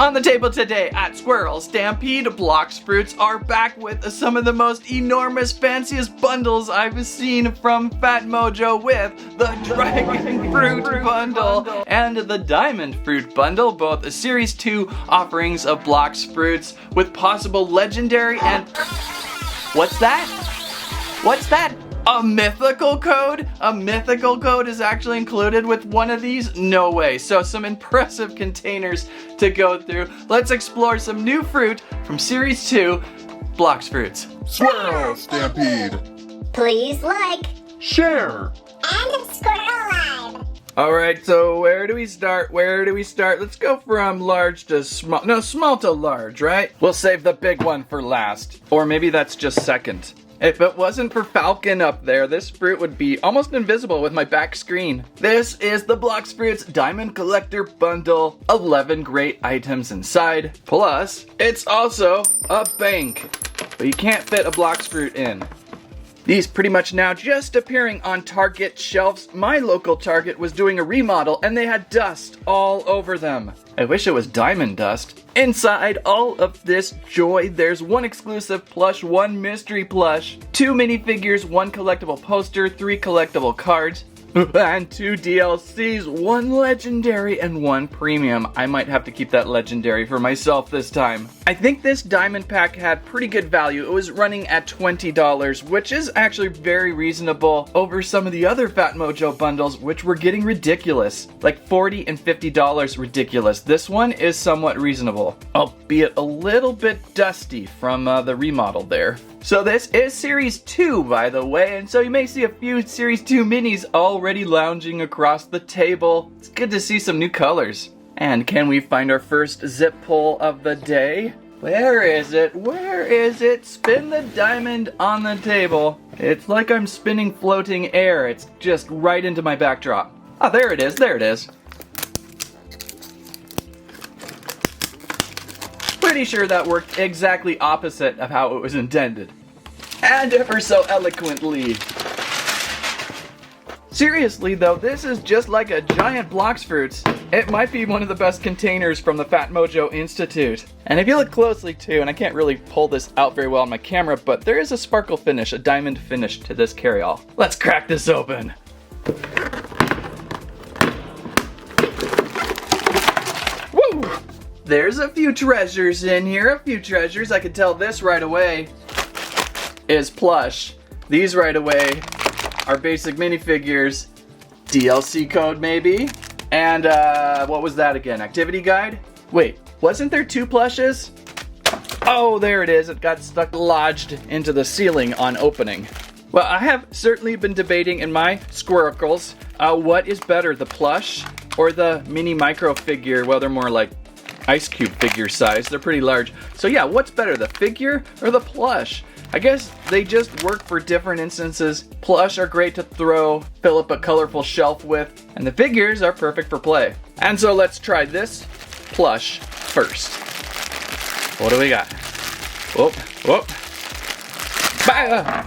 On the table today at Squirrel Stampede, Blox Fruits are back with some of the most enormous, fanciest bundles I've seen from Phat Mojo, with the Dragon Fruit Bundle and the Diamond Fruit Bundle, both a Series 2 offerings of Blox Fruits with possible Legendary and... What's that? What's that? A Mythical Code? A Mythical Code is actually included with one of these? No way. So some impressive containers to go through. Let's explore some new fruit from Series 2, Blox Fruits. Squirrel Stampede. Please like, Share. and subscribe. Alright, so where do we start? Let's go from large to small. No, small to large, right? We'll save the big one for last. Or maybe that's just second. If it wasn't for Falcon up there, this fruit would be almost invisible with my back screen. This is the Blox Fruits Diamond Collector Bundle. 11 great items inside. Plus, it's also a bank. But you can't fit a Blox Fruit in. These pretty much now just appearing on Target shelves. My local Target was doing a remodel and they had dust all over them. I wish it was diamond dust. Inside all of this joy, there's one exclusive plush, one mystery plush, 2 minifigures, 1 collectible poster, 3 collectible cards, and 2 DLCs, 1 legendary and 1 premium. I might have to keep that legendary for myself this time. I think this diamond pack had pretty good value. It was running at $20, which is actually very reasonable over some of the other Phat Mojo bundles, which were getting ridiculous. Like $40 and $50 ridiculous. This one is somewhat reasonable, albeit a little bit dusty from the remodel there. So this is Series 2, by the way, and so you may see a few Series 2 minis already lounging across the table. It's good to see some new colors. And can we find our first zip pull of the day? Where is it? Where is it? Spin the diamond on the table. It's like I'm spinning floating air. It's just right into my backdrop. Oh, there it is, there it is. Pretty sure that worked exactly opposite of how it was intended. And ever so eloquently. Seriously though, this is just like a giant Blox Fruits. It might be one of the best containers from the Phat Mojo Institute. And if you look closely too, and I can't really pull this out very well on my camera, but there is a sparkle finish, a diamond finish to this carryall. Let's crack this open. Woo! There's a few treasures in here, a few treasures. I could tell this right away is plush. These right away are basic minifigures. DLC code maybe? And what was that again? Activity guide? Wait, wasn't there 2 plushes? Oh, there it is. It got stuck lodged into the ceiling on opening. Well, I have certainly been debating in my squirrels, what is better, the plush or the mini micro figure? Well, they're more like ice cube figure size. They're pretty large. So yeah, what's better, the figure or the plush? I guess they just work for different instances. Plush are great to fill up a colorful shelf with, and the figures are perfect for play. And so let's try this plush first. What do we got? Whoop, whoop. Bah!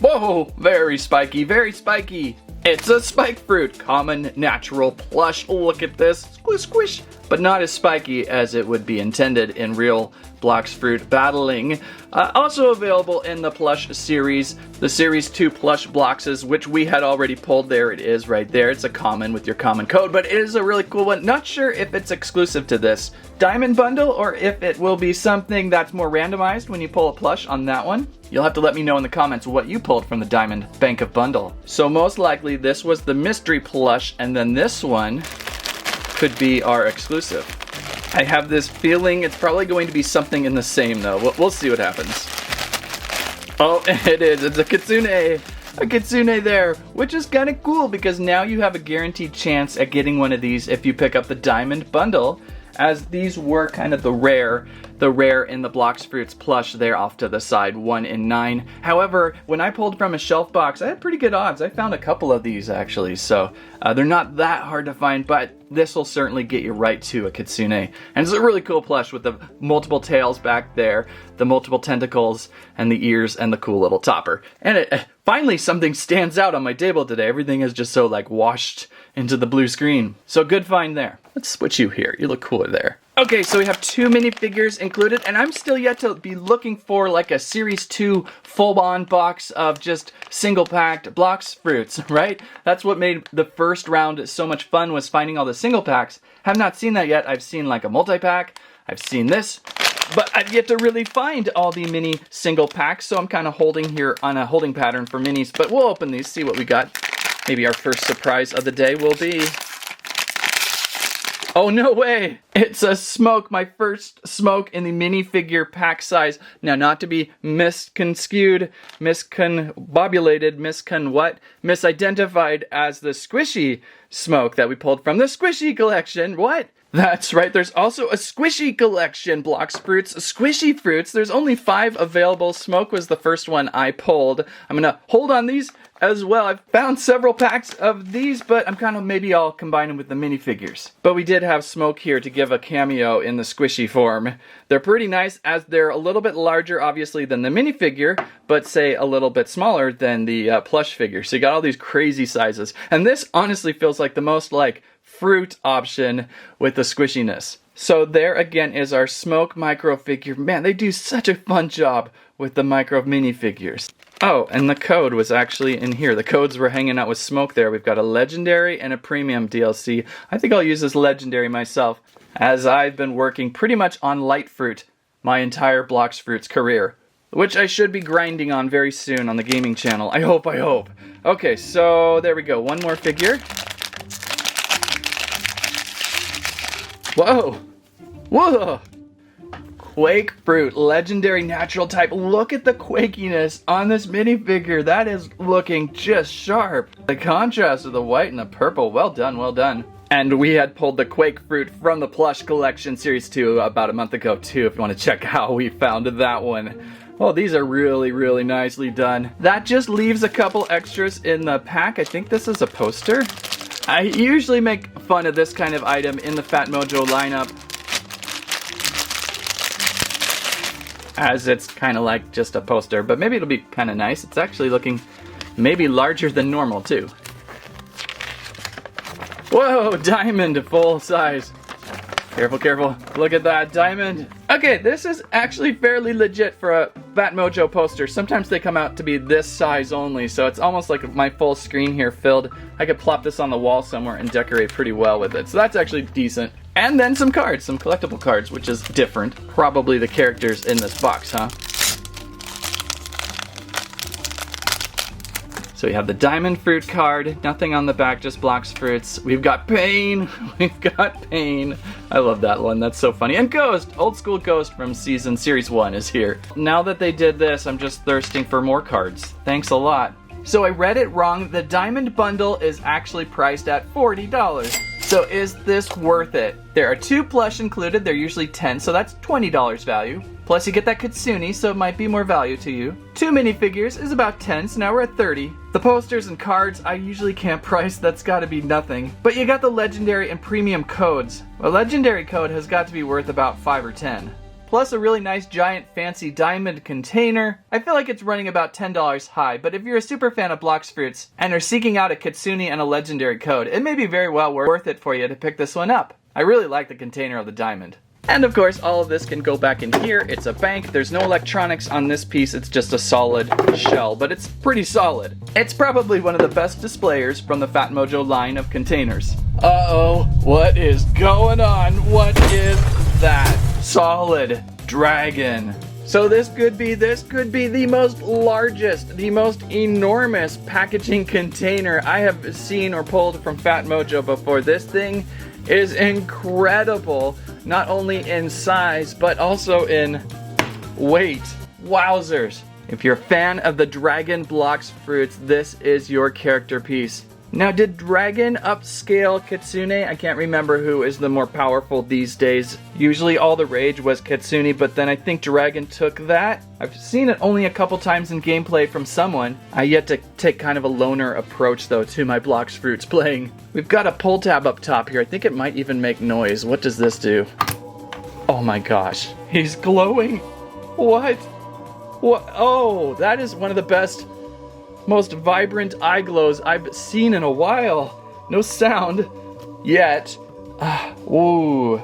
Whoa, very spiky, very spiky. It's a spike fruit, common, natural, plush. Look at this, squish, squish. But not as spiky as it would be intended in real Blox Fruit battling. Also available in the plush series, the Series 2 plush Bloxes, which we had already pulled. There it is right there. It's a common with your common code, but it is a really cool one. Not sure if it's exclusive to this diamond bundle or if it will be something that's more randomized when you pull a plush on that one. You'll have to let me know in the comments what you pulled from the Diamond Bank of Bundle. So most likely this was the mystery plush, and then this one could be our exclusive. I have this feeling it's probably going to be something in the same though. We'll see what happens. Oh, it is. It's a kitsune. A kitsune there, which is kind of cool because now you have a guaranteed chance at getting one of these if you pick up the Diamond Bundle, as these were kind of the rare in the Blox Fruits plush there off to the side, 1 in 9. However, when I pulled from a shelf box, I had pretty good odds. I found a couple of these actually, so they're not that hard to find, but this will certainly get you right to a kitsune. And it's a really cool plush with the multiple tails back there, the multiple tentacles, and the ears, and the cool little topper. And finally something stands out on my table today. Everything is just so like washed into the blue screen. So good find there. Let's switch you here. You look cooler there. Okay, so we have 2 minifigures included, and I'm still yet to be looking for like a Series 2 full-on box of just single-packed Blox Fruits, right? That's what made the first round so much fun, was finding all the single packs. Have not seen that yet. I've seen like a multi-pack. I've seen this. But I've yet to really find all the mini single packs, so I'm kind of holding here on a holding pattern for minis. But we'll open these, see what we got. Maybe our first surprise of the day will be... Oh, no way! It's a Smoke, my first Smoke in the minifigure pack size. Now, not to be misconstrued, misconbobulated, misidentified as the squishy Smoke that we pulled from the Squishy collection. What? That's right, there's also a Squishy collection, Blox Fruits, Squishy Fruits. There's only 5 available. Smoke was the first one I pulled. I'm gonna hold on these as well. I've found several packs of these, but maybe I'll combine them with the minifigures. But we did have Smoke here to give a cameo in the squishy form. They're pretty nice, as they're a little bit larger, obviously, than the minifigure, but say a little bit smaller than the plush figure. So you got all these crazy sizes. And this honestly feels like the most like fruit option with the squishiness. So there again is our Smoke micro figure. Man, they do such a fun job with the micro minifigures. Oh, and the code was actually in here. The codes were hanging out with Smoke there. We've got a Legendary and a Premium DLC. I think I'll use this Legendary myself, as I've been working pretty much on light fruit my entire Blox Fruits career, which I should be grinding on very soon on the gaming channel. I hope. Okay, so there we go. One more figure. Whoa! Whoa! Quake Fruit, Legendary Natural Type. Look at the quakiness on this minifigure. That is looking just sharp. The contrast of the white and the purple. Well done, well done. And we had pulled the Quake Fruit from the Plush Collection Series 2 about a month ago too, if you want to check how we found that one. Oh, these are really, really nicely done. That just leaves a couple extras in the pack. I think this is a poster. I usually make fun of this kind of item in the Phat Mojo lineup, as it's kind of like just a poster, but maybe it'll be kind of nice. It's actually looking maybe larger than normal too. Whoa, diamond full size. Careful, careful. Look at that diamond. Okay, this is actually fairly legit for a Phat Mojo poster. Sometimes they come out to be this size only, so it's almost like my full screen here filled. I could plop this on the wall somewhere and decorate pretty well with it. So that's actually decent. And then some cards, some collectible cards, which is different. Probably the characters in this box, huh? So we have the Diamond Fruit card, nothing on the back, just Blox Fruits. We've got Pain, we've got Pain. I love that one, that's so funny. And Ghost, old school Ghost from Series 1 is here. Now that they did this, I'm just thirsting for more cards. Thanks a lot. So I read it wrong, the Diamond Bundle is actually priced at $40. So is this worth it? There are 2 plush included, they're usually $10, so that's $20 value. Plus you get that Kitsune, so it might be more value to you. 2 minifigures is about 10, so now we're at 30. The posters and cards, I usually can't price, that's gotta be nothing. But you got the Legendary and Premium codes. A Legendary code has got to be worth about 5 or 10. Plus a really nice giant fancy diamond container. I feel like it's running about $10 high, but if you're a super fan of Blox Fruits and are seeking out a Kitsune and a Legendary code, it may be very well worth it for you to pick this one up. I really like the container of the diamond. And of course, all of this can go back in here. It's a bank. There's no electronics on this piece. It's just a solid shell, but it's pretty solid. It's probably one of the best displayers from the Phat Mojo line of containers. Uh-oh, what is going on? What is that? Solid dragon. So this could be the most largest, the most enormous packaging container I have seen or pulled from Phat Mojo before. This thing is incredible, not only in size, but also in weight. Wowzers. If you're a fan of the Dragon Blox Fruits, this is your character piece. Now, did Dragon upscale Kitsune? I can't remember who is the more powerful these days. Usually all the rage was Kitsune, but then I think Dragon took that. I've seen it only a couple times in gameplay from someone. I yet to take kind of a loner approach, though, to my Blox Fruits playing. We've got a pull tab up top here. I think it might even make noise. What does this do? Oh my gosh. He's glowing. What? What? Oh, that is one of the best, most vibrant eye glows I've seen in a while. No sound yet. Ooh.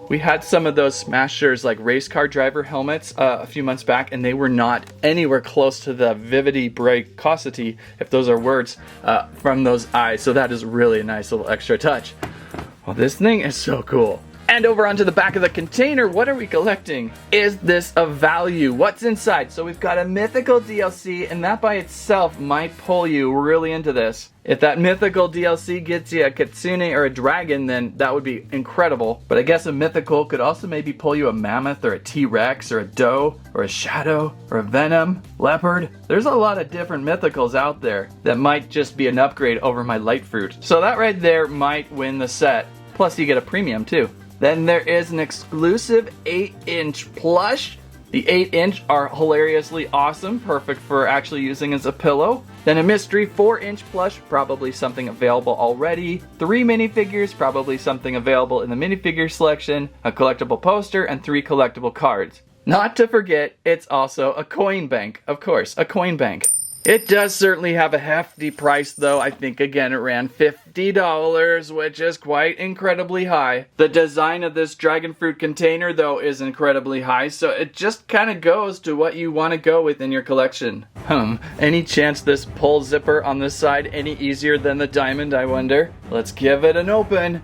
We had some of those Smashers, like race car driver helmets a few months back, and they were not anywhere close to the vividity, brightosity, if those are words, from those eyes. So that is really a nice little extra touch. Well, this thing is so cool. And over onto the back of the container, what are we collecting? Is this of value? What's inside? So we've got a mythical DLC, and that by itself might pull you really into this. If that mythical DLC gets you a kitsune or a dragon, then that would be incredible. But I guess a mythical could also maybe pull you a mammoth or a T-Rex or a doe or a shadow or a venom, leopard. There's a lot of different mythicals out there that might just be an upgrade over my light fruit. So that right there might win the set. Plus you get a premium too. Then there is an exclusive 8-inch plush. The 8-inch are hilariously awesome, perfect for actually using as a pillow. Then a mystery 4-inch plush, probably something available already. 3 minifigures, probably something available in the minifigure selection. A collectible poster, and 3 collectible cards. Not to forget, it's also a coin bank. Of course, a coin bank. It does certainly have a hefty price though. I think again it ran $50, which is quite incredibly high. The design of this dragon fruit container though is incredibly high, so it just kind of goes to what you want to go with in your collection. Any chance this pull zipper on this side any easier than the diamond, I wonder? Let's give it an open.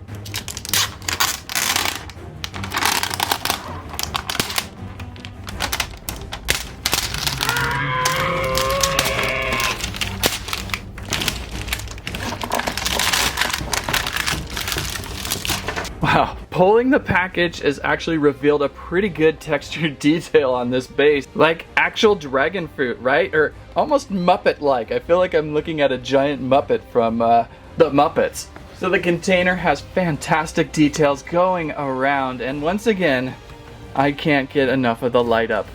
Wow, pulling the package has actually revealed a pretty good textured detail on this base. Like actual dragon fruit, right? Or almost Muppet-like. I feel like I'm looking at a giant Muppet from the Muppets. So the container has fantastic details going around, and once again, I can't get enough of the light up.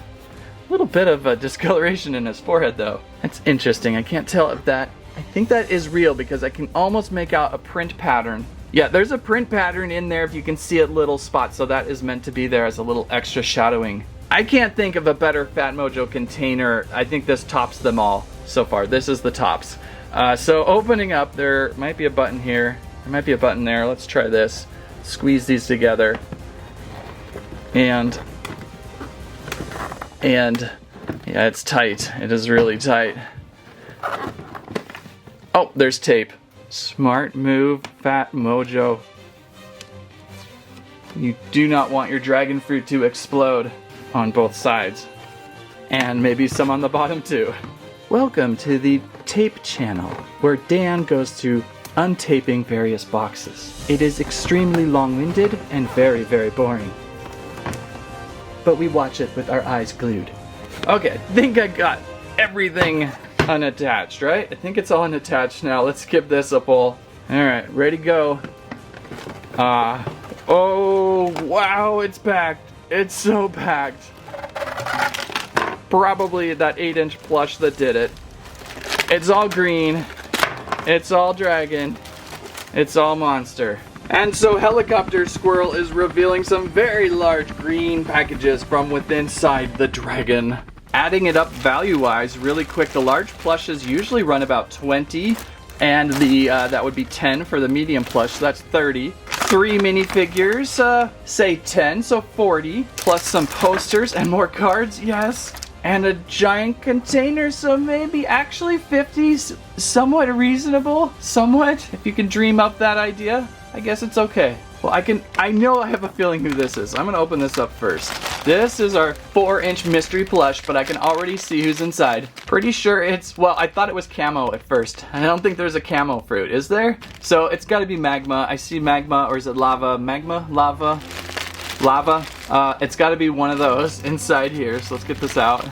A little bit of a discoloration in his forehead though. That's interesting. I can't tell if that, I think that is real because I can almost make out a print pattern. Yeah, there's a print pattern in there if you can see it, little spots, so that is meant to be there as a little extra shadowing. I can't think of a better Phat Mojo container. I think this tops them all so far. This is the tops. So opening up, there might be a button here. There might be a button there. Let's try this. Squeeze these together. And yeah, it's tight. It is really tight. Oh, there's tape. Smart move, Phat Mojo. You do not want your dragon fruit to explode on both sides. And maybe some on the bottom too. Welcome to the tape channel, where Dan goes through untaping various boxes. It is extremely long-winded and very, very boring. But we watch it with our eyes glued. Okay, I think I got everything unattached, right? I think it's all unattached now. Let's give this a pull. Alright, ready to go. Oh, wow, it's packed. It's so packed. Probably that 8-inch plush that did it. It's all green. It's all dragon. It's all monster. And so Helicopter Squirrel is revealing some very large green packages from within inside the dragon. Adding it up value-wise really quick, the large plushes usually run about 20, and the that would be 10 for the medium plush, so that's 30. 3 minifigures, say 10, so 40, plus some posters and more cards, yes. And a giant container, so maybe actually 50's somewhat reasonable, somewhat. If you can dream up that idea, I guess it's okay. Well, I know I have a feeling who this is. I'm gonna open this up first. This is our 4-inch mystery plush, but I can already see who's inside. Pretty sure it's, well, I thought it was camo at first. I don't think there's a camo fruit, is there? So it's gotta be magma. I see magma, or is it lava? Magma? Lava? Lava? It's gotta be one of those inside here, so let's get this out.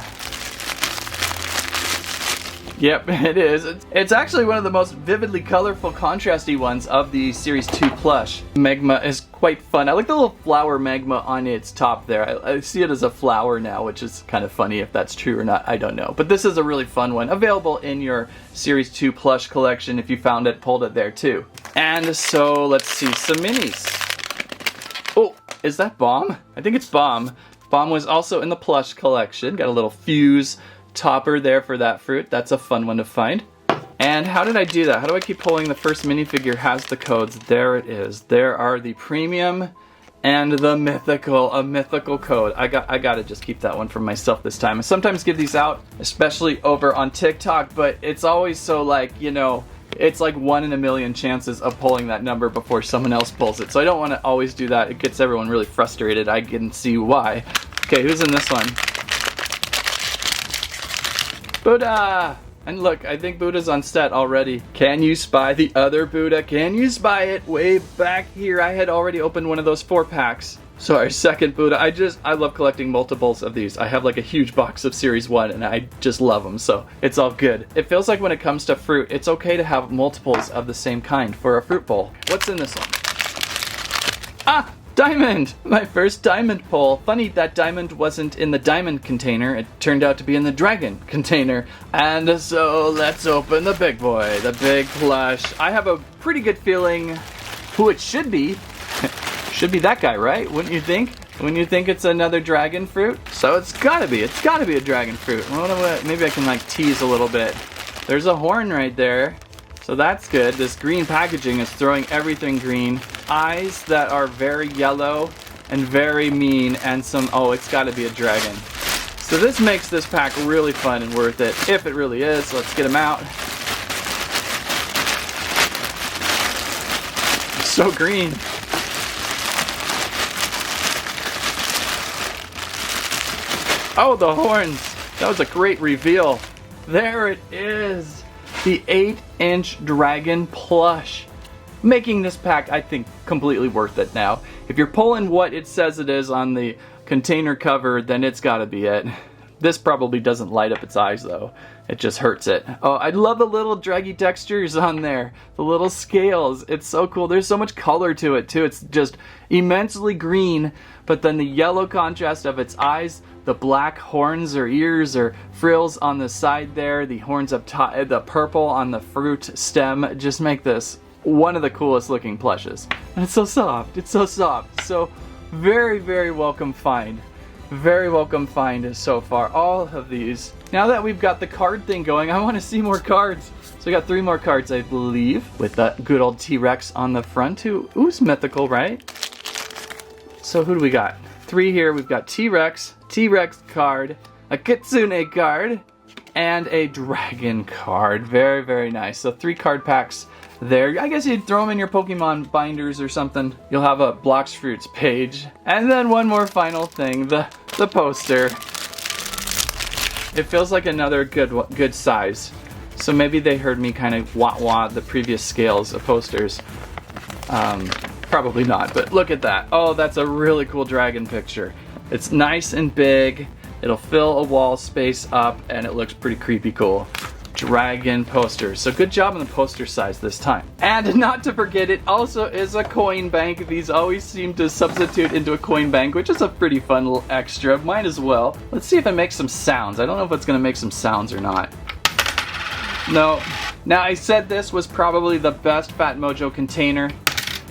Yep, it is. It's actually one of the most vividly colorful, contrasty ones of the Series 2 plush. Magma is quite fun. I like the little flower magma on its top there. I see it as a flower now, which is kind of funny. If that's true or not, I don't know. But this is a really fun one. Available in your Series 2 plush collection if you found it, pulled it there too. And so, let's see, some minis. Oh, is that Bomb? I think it's Bomb. Bomb was also in the plush collection. Got a little fuse topper there for that fruit. That's a fun one to find. And how did I do that? How do I keep pulling? The first minifigure has the codes. There it is. There are the premium and the mythical, a mythical code. I gotta just keep that one for myself this time. I sometimes give these out, especially over on TikTok, but it's always so like, you know, it's like 1 in a million chances of pulling that number before someone else pulls it. So I don't want to always do that. It gets everyone really frustrated. I can see why. Okay, who's in this one? Buddha! And look, I think Buddha's on set already. Can you spy the other Buddha? Can you spy it? Way back here, I had already opened one of those 4-packs. So our second Buddha, I love collecting multiples of these. I have like a huge box of Series 1 and I just love them, so it's all good. It feels like when it comes to fruit, it's okay to have multiples of the same kind for a fruit bowl. What's in this one? Ah! Diamond! My first diamond pull. Funny that diamond wasn't in the diamond container. It turned out to be in the dragon container. And so let's open the big boy, the big plush. I have a pretty good feeling who it should be. Should be that guy, right? Wouldn't you think? When you think it's another dragon fruit? So it's gotta be a dragon fruit. Maybe I can like tease a little bit. There's a horn right there. So that's good. This green packaging is throwing everything green. Eyes that are very yellow and very mean, and some, oh, it's gotta be a dragon. So this makes this pack really fun and worth it, if it really is. So let's get them out. So green. Oh, the horns. That was a great reveal. There it is. The 8-inch dragon plush. Making this pack, I think, completely worth it now. If you're pulling what it says it is on the container cover, then it's gotta be it. This probably doesn't light up its eyes though. It just hurts it. Oh, I love the little draggy textures on there. The little scales. It's so cool. There's so much color to it too. It's just immensely green, but then the yellow contrast of its eyes, the black horns or ears or frills on the side there, the horns up top, the purple on the fruit stem, just make this one of the coolest looking plushes. And it's so soft. It's so soft. So very, very welcome find. Very welcome find so far. All of these. Now that we've got the card thing going, I want to see more cards. So we got 3 more cards, I believe, with that good old T-Rex on the front. Who's mythical, right? So who do we got? 3 here. We've got T-Rex card, a Kitsune card, and a dragon card. Very, very nice. So 3 card packs there. I guess you'd throw them in your Pokemon binders or something. You'll have a Blox Fruits page. And then one more final thing, the poster. It feels like another good size. So maybe they heard me kind of wah the previous scales of posters. Probably not, but look at that. Oh, that's a really cool dragon picture. It's nice and big. It'll fill a wall space up and it looks pretty creepy cool. Dragon poster. So good job on the poster size this time. And not to forget, it also is a coin bank. These always seem to substitute into a coin bank, which is a pretty fun little extra. Might as well. Let's see if it makes some sounds. I don't know if it's gonna make some sounds or not. No. Now I said this was probably the best Phat Mojo container,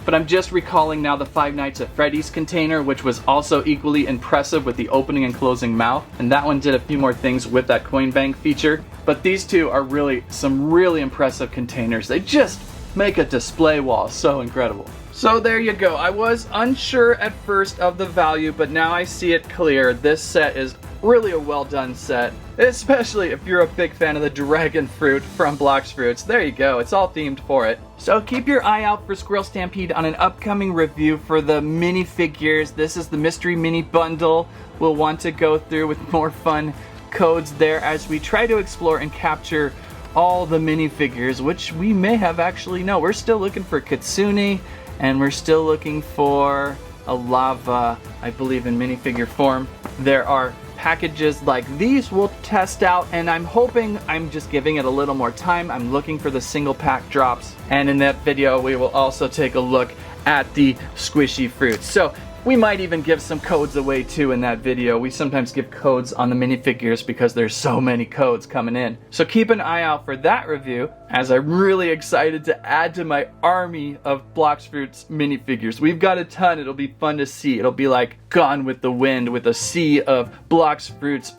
but I'm just recalling now the Five Nights at Freddy's container, which was also equally impressive with the opening and closing mouth. And that one did a few more things with that coin bank feature. But these two are really some really impressive containers. They just make a display wall so incredible. So there you go. I was unsure at first of the value, but now I see it clear. This set is really a well done set, especially if you're a big fan of the dragon fruit from Blox Fruits. There you go, it's all themed for it. So keep your eye out for Squirrel Stampede on an upcoming review for the minifigures. This is the mystery mini bundle we'll want to go through with more fun codes there as we try to explore and capture all the minifigures, which we may have actually no. We're still looking for Kitsune, and we're still looking for a lava, I believe, in minifigure form. There are packages like these we'll test out, and I'm hoping, I'm just giving it a little more time. I'm looking for the single pack drops, and in that video we will also take a look at the squishy fruits. So we might even give some codes away too in that video. We sometimes give codes on the minifigures because there's so many codes coming in. So keep an eye out for that review. as I'm really excited to add to my army of Blox Fruits minifigures. We've got a ton. It'll be fun to see. It'll be like Gone with the Wind with a sea of Blox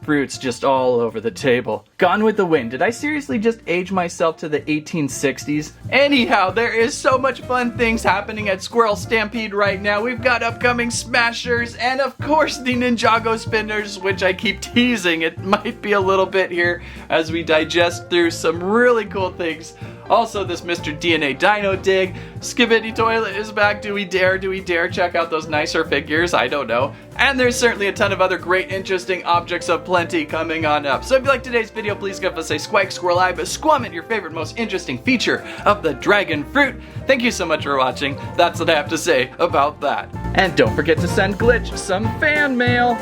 fruits just all over the table. Gone with the Wind. Did I seriously just age myself to the 1860s? Anyhow, there is so much fun things happening at Squirrel Stampede right now. We've got upcoming Smashers and of course the Ninjago Spinners, which I keep teasing. It might be a little bit here as we digest through some really cool things. Also, this Mr. DNA Dino Dig. Skibidi Toilet is back. Do we dare check out those nicer figures? I don't know. And there's certainly a ton of other great, interesting objects of plenty coming on up. So if you like today's video, please give us a squike, squirrel eye, but squammet your favorite, most interesting feature of the dragon fruit. Thank you so much for watching. That's what I have to say about that. And don't forget to send Glitch some fan mail.